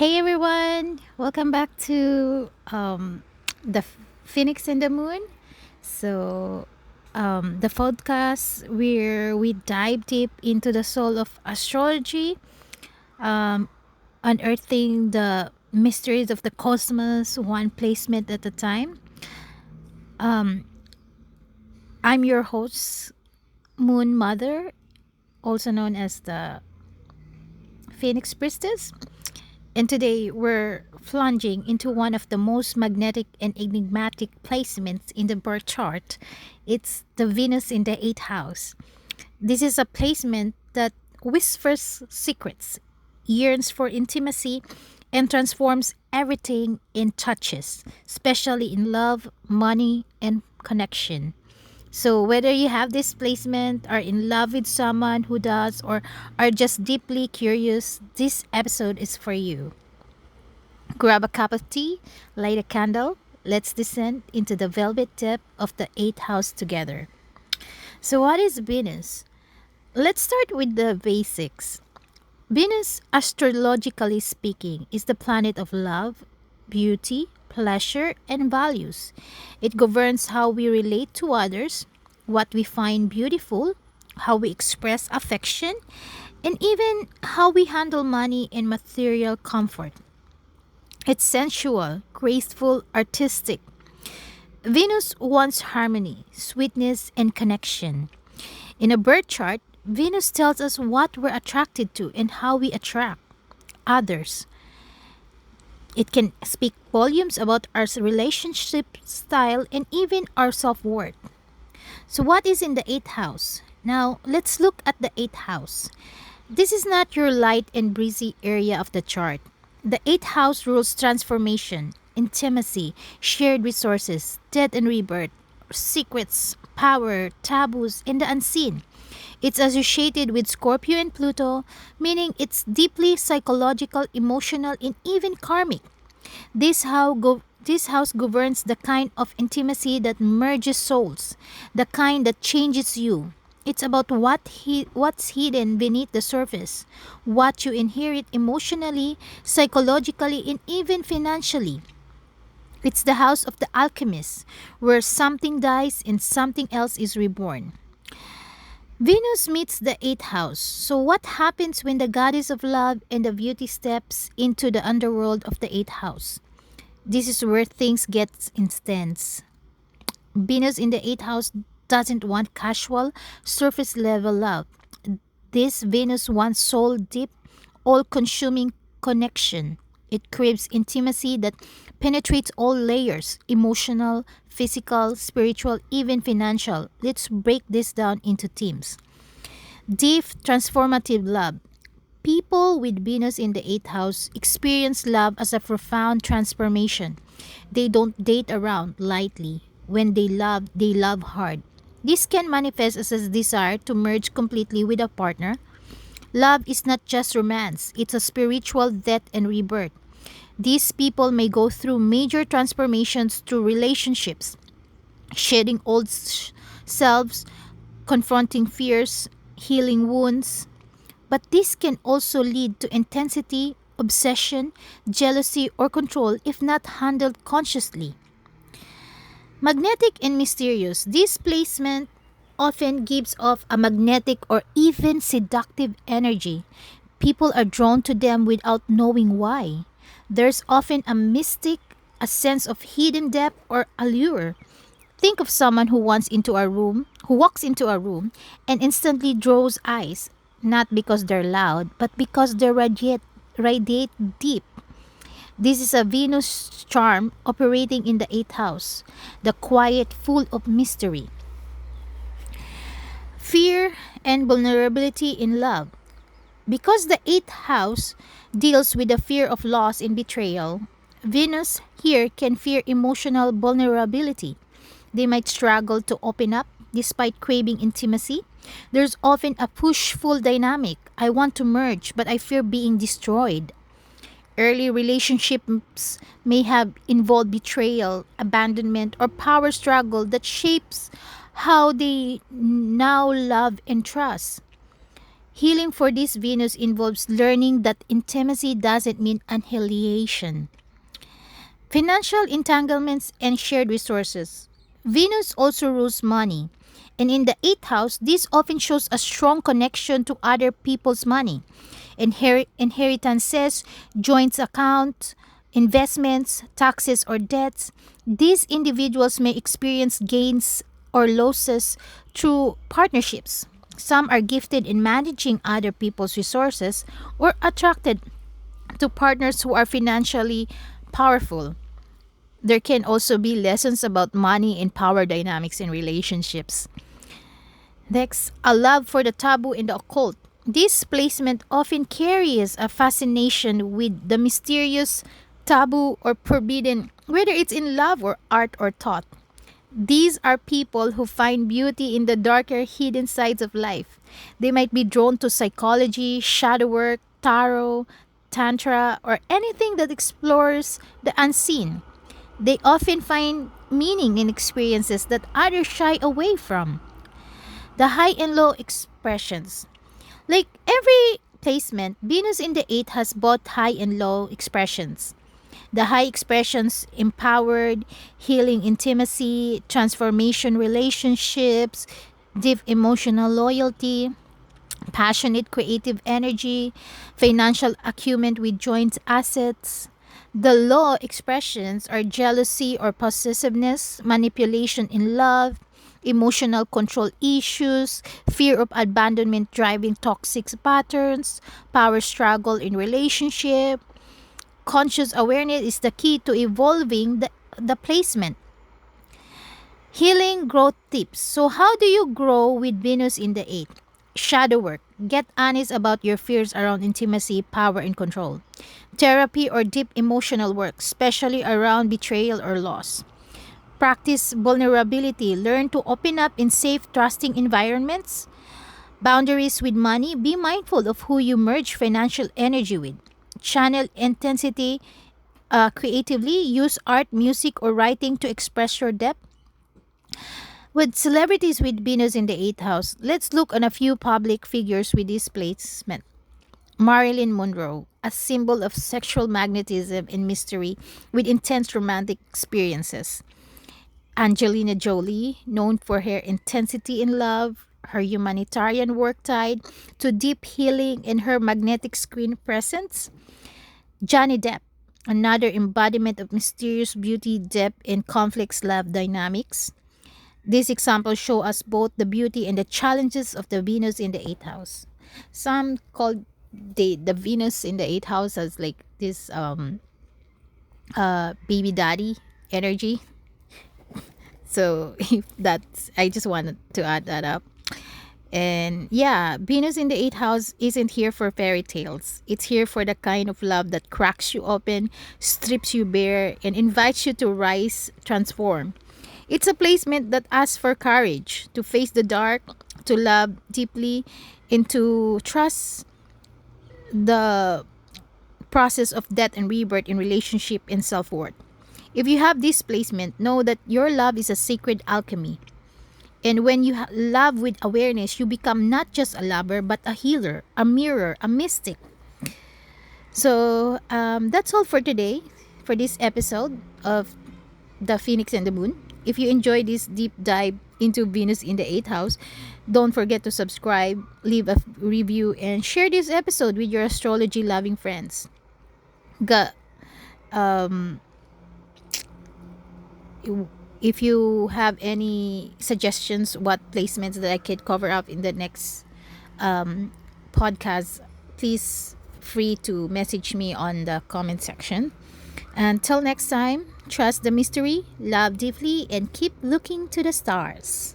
Hey everyone, welcome back to the Phoenix and the Moon. The podcast where we dive deep into the soul of astrology, um, unearthing the mysteries of the cosmos, one placement at a time. Um, I'm your host, Moon Mother, also known as the Phoenix Priestess. And today we're plunging into one of the most magnetic and enigmatic placements in the birth chart. It's the Venus in the eighth house. This is a placement that whispers secrets, yearns for intimacy, and transforms everything in touches, especially in love, money, and connection. So, whether you have this placement, are in love with someone who does, or are just deeply curious, this episode is for you. Grab a cup of tea, light a candle. Let's descend into the velvet depth of the eighth house together. So, what is Venus? Let's start with the basics. Venus, astrologically speaking, is the planet of love, beauty, pleasure, and values. It governs how we relate to others, what we find beautiful, how we express affection, and even how we handle money and material comfort. It's sensual, graceful, artistic. Venus wants harmony, sweetness, and connection. In a birth chart, Venus tells us what we're attracted to and how we attract others. It can speak volumes about our relationship style and even our self worth. So, what is in the eighth house? Now, let's look at the eighth house. This is not your light and breezy area of the chart. The eighth house rules transformation, intimacy, shared resources, death and rebirth, secrets, power, taboos, and the unseen. It's associated with Scorpio and Pluto, meaning it's deeply psychological, emotional, and even karmic. This house governs the kind of intimacy that merges souls, the kind that changes you. It's about what's hidden beneath the surface, what you inherit emotionally, psychologically, and even financially. It's the house of the alchemists, where something dies and something else is reborn. Venus meets the eighth house. So, what happens when the goddess of love and the beauty steps into the underworld of the eighth house? This is where things get intense. Venus in the eighth house doesn't want casual, surface level love. This Venus wants soul deep, all consuming connection. It craves intimacy that penetrates all layers emotional, physical, spiritual, even financial. Let's break this down into themes. Deep, transformative love. People with Venus in the eighth house experience love as a profound transformation. They don't date around lightly. When they love hard. This can manifest as a desire to merge completely with a partner. Love is not just romance, it's a spiritual death and rebirth. These people may go through major transformations through relationships, shedding old selves, confronting fears, healing wounds. But this can also lead to intensity, obsession, jealousy, or control if not handled consciously. Magnetic and mysterious, this placement often gives off a magnetic or even seductive energy. People are drawn to them without knowing why. There's often a mystic, a sense of hidden depth or allure. Think of someone who walks into a room and instantly draws eyes, not because they're loud, but because they radiate deep. This is a Venus charm operating in the eighth house, the quiet, full of mystery. Fear and vulnerability in love. Because the eighth house deals with the fear of loss and betrayal, Venus here can fear emotional vulnerability. They might struggle to open up despite craving intimacy. There's often a push pull dynamic. I want to merge, but I fear being destroyed. Early relationships may have involved betrayal, abandonment, or power struggle that shapes how they now love and trust. Healing for this Venus involves learning that intimacy doesn't mean annihilation. Financial entanglements and shared resources. Venus also rules money. And in the eighth house, this often shows a strong connection to other people's money. Inheritances, joint accounts, investments, taxes, or debts. These individuals may experience gains or losses through partnerships. Some are gifted in managing other people's resources or attracted to partners who are financially powerful. There can also be lessons about money and power dynamics in relationships. Next, a love for the taboo and the occult. This placement often carries a fascination with the mysterious, taboo, or forbidden, whether it's in love or art or thought. These are people who find beauty in the darker, hidden sides of life. They might be drawn to psychology, shadow work, tarot, tantra, or anything that explores the unseen. They often find meaning in experiences that others shy away from. The high and low expressions. Like every placement, Venus in the 8th has both high and low expressions. The high expressions empowered, healing intimacy, transformation relationships, deep emotional loyalty, passionate creative energy, financial acumen with joint assets. The low expressions are jealousy or possessiveness, manipulation in love, emotional control issues, fear of abandonment driving toxic patterns, power struggle in relationship. Conscious awareness is the key to evolving the placement. Healing growth tips. So, how do you grow with Venus in the 8th? Shadow work. Get honest about your fears around intimacy, power, and control. Therapy or deep emotional work, especially around betrayal or loss. Practice vulnerability. Learn to open up in safe, trusting environments. Boundaries with money. Be mindful of who you merge financial energy with. Channel intensity creatively. Use art, music, or writing to express your depth. With celebrities with Venus in the 8th house, let's look on a few public figures with this placement. Marilyn Monroe, a symbol of sexual magnetism and mystery with intense romantic experiences. Angelina Jolie, known for her intensity in love, her humanitarian work tied to deep healing, and her magnetic screen presence. Johnny Depp, another embodiment of mysterious beauty, depth, and complex love dynamics. These examples show us both the beauty and the challenges of the Venus in the 8th house. Some call the Venus in the 8th house as like this baby daddy energy. So if that's, I just wanted to add that up. And yeah, Venus in the 8th house isn't here for fairy tales. It's here for the kind of love that cracks you open, strips you bare, and invites you to rise, transform. It's a placement that asks for courage to face the dark, to love deeply, and to trust the process of death and rebirth in relationship and self worth. If you have this placement, know that your love is a sacred alchemy. And when you love with awareness, you become not just a lover, but a healer, a mirror, a mystic. So that's all for today, for this episode of The Phoenix and the Moon. If you enjoyed this deep dive into Venus in the 8th house, don't forget to subscribe, leave a review, and share this episode with your astrology loving friends. Ga, um, if you have any suggestions what placements that I could cover up in the next podcast, please free to message me on the comment section. Until next time, trust the mystery, love deeply, and keep looking to the stars.